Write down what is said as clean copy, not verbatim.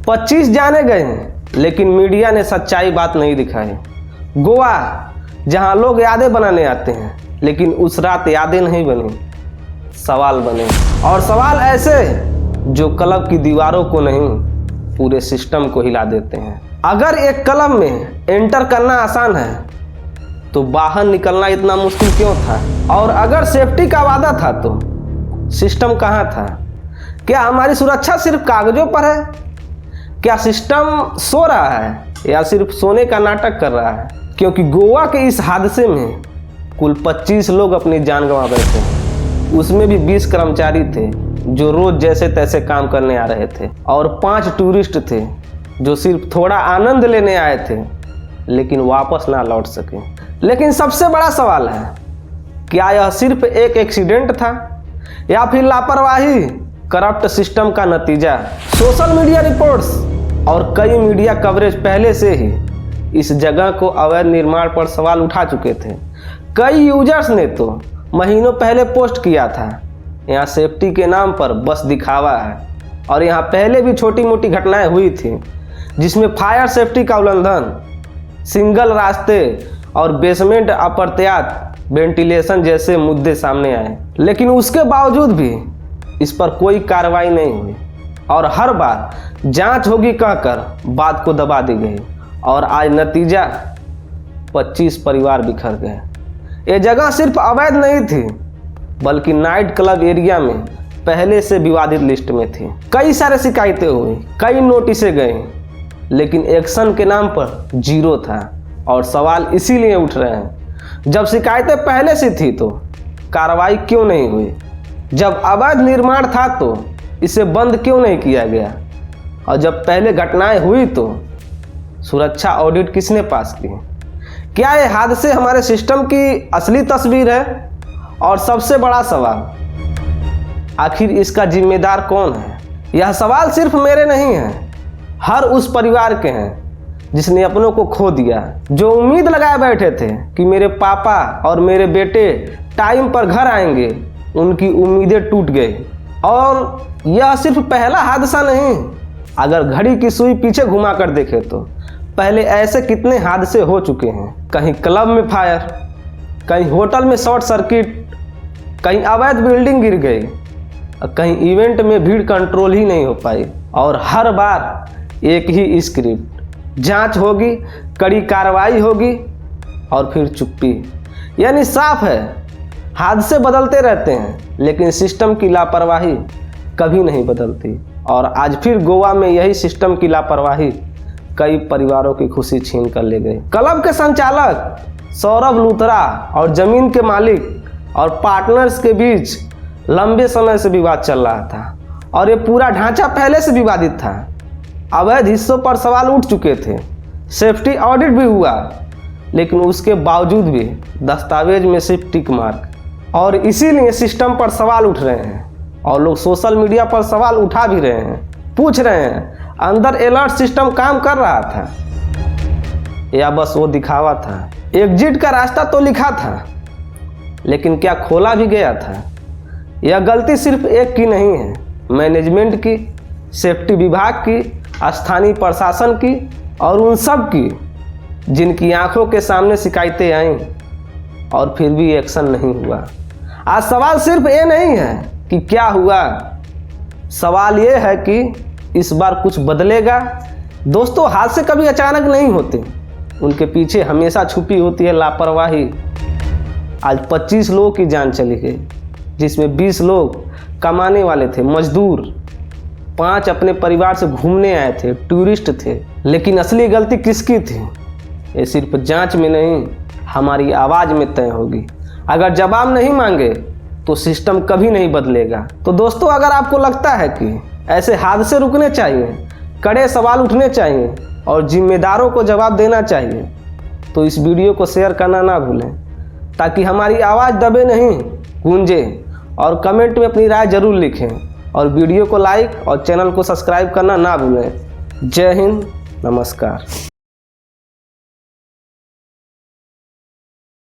25 जाने गए हैं लेकिन मीडिया ने सच्चाई बात नहीं दिखाई। गोवा जहां लोग यादें बनाने आते हैं लेकिन उस रात यादें नहीं बनी, सवाल बने। और सवाल ऐसे जो क्लब की दीवारों को नहीं पूरे सिस्टम को हिला देते हैं। अगर एक क्लब में एंटर करना आसान है तो बाहर निकलना इतना मुश्किल क्यों था? और अगर सेफ्टी का वादा था तो सिस्टम कहाँ था? क्या हमारी सुरक्षा सिर्फ कागजों पर है? क्या सिस्टम सो रहा है या सिर्फ सोने का नाटक कर रहा है? क्योंकि गोवा के इस हादसे में कुल 25 लोग अपनी जान गंवा बैठे हैं। उसमें भी 20 कर्मचारी थे जो रोज जैसे तैसे काम करने आ रहे थे और 5 टूरिस्ट थे जो सिर्फ थोड़ा आनंद लेने आए थे लेकिन वापस ना लौट सके। लेकिन सबसे बड़ा सवाल है, क्या यह सिर्फ एक एक्सीडेंट था या फिर लापरवाही, करप्ट सिस्टम का नतीजा? सोशल मीडिया रिपोर्ट्स और कई मीडिया कवरेज पहले से ही इस जगह को अवैध निर्माण पर सवाल उठा चुके थे। कई यूजर्स ने तो महीनों पहले पोस्ट किया था, यहाँ सेफ्टी के नाम पर बस दिखावा है। और यहाँ पहले भी छोटी मोटी घटनाएं हुई थी जिसमें फायर सेफ्टी का उल्लंघन, सिंगल रास्ते और बेसमेंट अपर्याप्त वेंटिलेशन जैसे मुद्दे सामने आए। लेकिन उसके बावजूद भी इस पर कोई कार्रवाई नहीं हुई और हर बार जांच होगी कहकर बात को दबा दी गई। और आज नतीजा 25 परिवार बिखर गए। ये जगह सिर्फ अवैध नहीं थी बल्कि नाइट क्लब एरिया में पहले से विवादित लिस्ट में थी। कई सारे शिकायतें हुई, कई नोटिसें गई, लेकिन एक्शन के नाम पर जीरो था। और सवाल इसीलिए उठ रहे हैं, जब शिकायतें पहले से थी तो कार्रवाई क्यों नहीं हुई? जब अवैध निर्माण था तो इसे बंद क्यों नहीं किया गया? और जब पहले घटनाएं हुई तो सुरक्षा ऑडिट किसने पास की? क्या ये हादसे हमारे सिस्टम की असली तस्वीर है? और सबसे बड़ा सवाल, आखिर इसका जिम्मेदार कौन है? यह सवाल सिर्फ मेरे नहीं हैं, हर उस परिवार के हैं जिसने अपनों को खो दिया, जो उम्मीद लगाए बैठे थे कि मेरे पापा और मेरे बेटे टाइम पर घर आएंगे। उनकी उम्मीदें टूट गई। और यह सिर्फ पहला हादसा नहीं, अगर घड़ी की सुई पीछे घुमा कर देखें तो पहले ऐसे कितने हादसे हो चुके हैं। कहीं क्लब में फायर, कहीं होटल में शॉर्ट सर्किट, कहीं अवैध बिल्डिंग गिर गई, कहीं इवेंट में भीड़ कंट्रोल ही नहीं हो पाई। और हर बार एक ही स्क्रिप्ट, जांच होगी, कड़ी कार्रवाई होगी और फिर चुप्पी। यानी साफ है, हादसे बदलते रहते हैं लेकिन सिस्टम की लापरवाही कभी नहीं बदलती। और आज फिर गोवा में यही सिस्टम की लापरवाही कई परिवारों की खुशी छीन कर ले गई। क्लब के संचालक सौरभ लूथरा और जमीन के मालिक और पार्टनर्स के बीच लंबे समय से विवाद चल रहा था और ये पूरा ढांचा पहले से विवादित था। अवैध हिस्सों पर सवाल उठ चुके थे, सेफ्टी ऑडिट भी हुआ, लेकिन उसके बावजूद भी दस्तावेज में सिर्फ टिक मार्क। और इसीलिए सिस्टम पर सवाल उठ रहे हैं और लोग सोशल मीडिया पर सवाल उठा भी रहे हैं, पूछ रहे हैं अंदर अलर्ट सिस्टम काम कर रहा था या बस वो दिखावा था? एग्जिट का रास्ता तो लिखा था लेकिन क्या खोला भी गया था? यह गलती सिर्फ एक की नहीं है, मैनेजमेंट की, सेफ्टी विभाग की, स्थानीय प्रशासन की और उन सब की जिनकी आंखों के सामने शिकायतें आईं और फिर भी एक्शन नहीं हुआ। आज सवाल सिर्फ ये नहीं है कि क्या हुआ, सवाल ये है कि इस बार कुछ बदलेगा। दोस्तों, हादसे कभी अचानक नहीं होते, उनके पीछे हमेशा छुपी होती है लापरवाही। आज 25 लोगों की जान चली गई जिसमें 20 लोग कमाने वाले थे, मजदूर, 5 अपने परिवार से घूमने आए थे, टूरिस्ट थे। लेकिन असली गलती किसकी थी? ये सिर्फ जांच में नहीं, हमारी आवाज़ में तय होगी। अगर जवाब नहीं मांगे तो सिस्टम कभी नहीं बदलेगा। तो दोस्तों, अगर आपको लगता है कि ऐसे हादसे रुकने चाहिए, कड़े सवाल उठने चाहिए और जिम्मेदारों को जवाब देना चाहिए तो इस वीडियो को शेयर करना ना भूलें ताकि हमारी आवाज़ दबे नहीं, गूंजे। और कमेंट में अपनी राय जरूर लिखें और वीडियो को लाइक और चैनल को सब्सक्राइब करना ना भूलें। जय हिंद, नमस्कार।